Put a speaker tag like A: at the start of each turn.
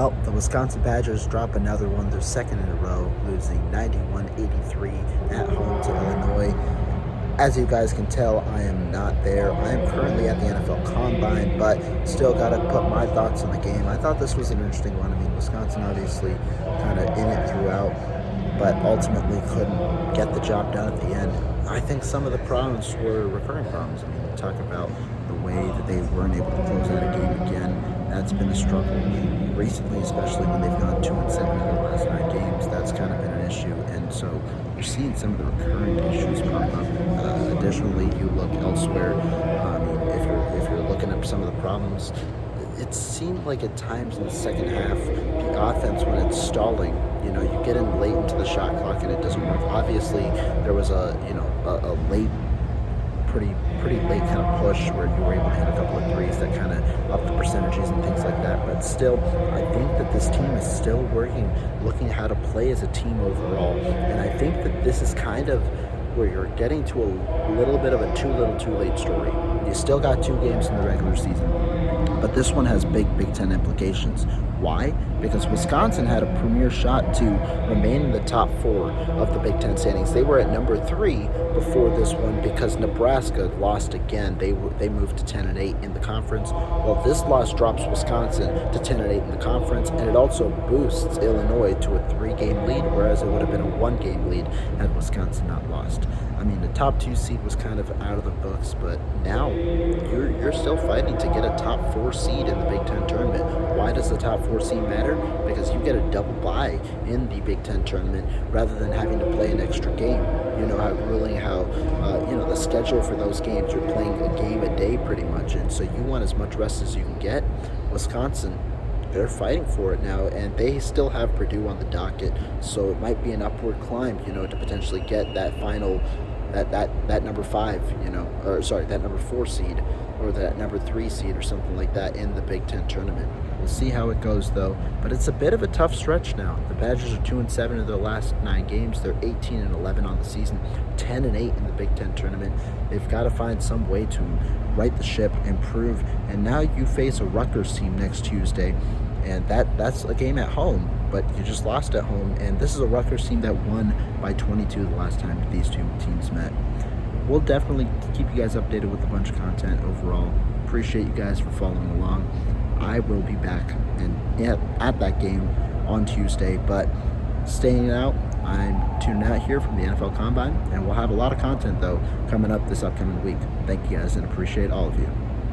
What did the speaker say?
A: Well, the Wisconsin Badgers drop another one, their second in a row, losing 91-83 at home to Illinois. As you guys can tell, I am not there. I am currently at the NFL Combine, but still got to put my thoughts on the game. I thought this was an interesting one. I mean, Wisconsin obviously kind of in it throughout, but ultimately couldn't get the job done at the end. I think some of the problems were recurring problems. I mean, talk about the way that they weren't able to close out a game again. That's been a struggle recently, especially when they've gone 2-7 in their last 9 games. That's kind of been an issue, and so you're seeing some of the recurring issues pop up. Additionally, you look elsewhere. If you're looking at some of the problems, it seemed like at times in the second half, the offense, when it's stalling, you get in late into the shot clock and it doesn't work. Obviously, there was a late, pretty late kind of push where you were able to hit a couple of threes that kind of upped the percentages and things like that. But still, I think that this team is still looking at how to play as a team overall. And I think that this is kind of where you're getting to a little bit of a too little too late story. You still got 2 games in the regular season, but this one has big Big Ten implications. Why? Because Wisconsin had a premier shot to remain in the top 4 of the Big Ten standings. They were at number 3 before this one because Nebraska lost again. They moved to 10-8 in the conference. Well, this loss drops Wisconsin to 10-8 in the conference, and it also boosts Illinois to a 3-game lead, whereas it would have been a 1-game lead had Wisconsin not lost. I mean, the top 2 seed was kind of out of the books, but now you're still fighting to get a top 4 seed in the Big Ten tournament. Why does the top 4 seed matter? Because you get a double bye in the Big Ten tournament rather than having to play an extra game. You know how the schedule for those games, you're playing a game a day pretty much, and so you want as much rest as you can get. Wisconsin, they're fighting for it now, and they still have Purdue on the docket, so it might be an upward climb, to potentially get that final, that number 5, that number 4 seed, or that number 3 seed or something like that in the Big Ten tournament. We'll see how it goes, though, but it's a bit of a tough stretch now. The Badgers are 2-7 in their last 9 games. They're 18-11 on the season, 10-8 in the Big Ten tournament. They've got to find some way to right the ship, improve, and now you face a Rutgers team next Tuesday, and that's a game at home, but you just lost at home, and this is a Rutgers team that won by 22 the last time these 2 teams met. We'll definitely keep you guys updated with a bunch of content overall. Appreciate you guys for following along. I will be back at that game on Tuesday, but staying out, I'm tuning out here from the NFL Combine, and we'll have a lot of content, though, coming up this upcoming week. Thank you guys, and appreciate all of you.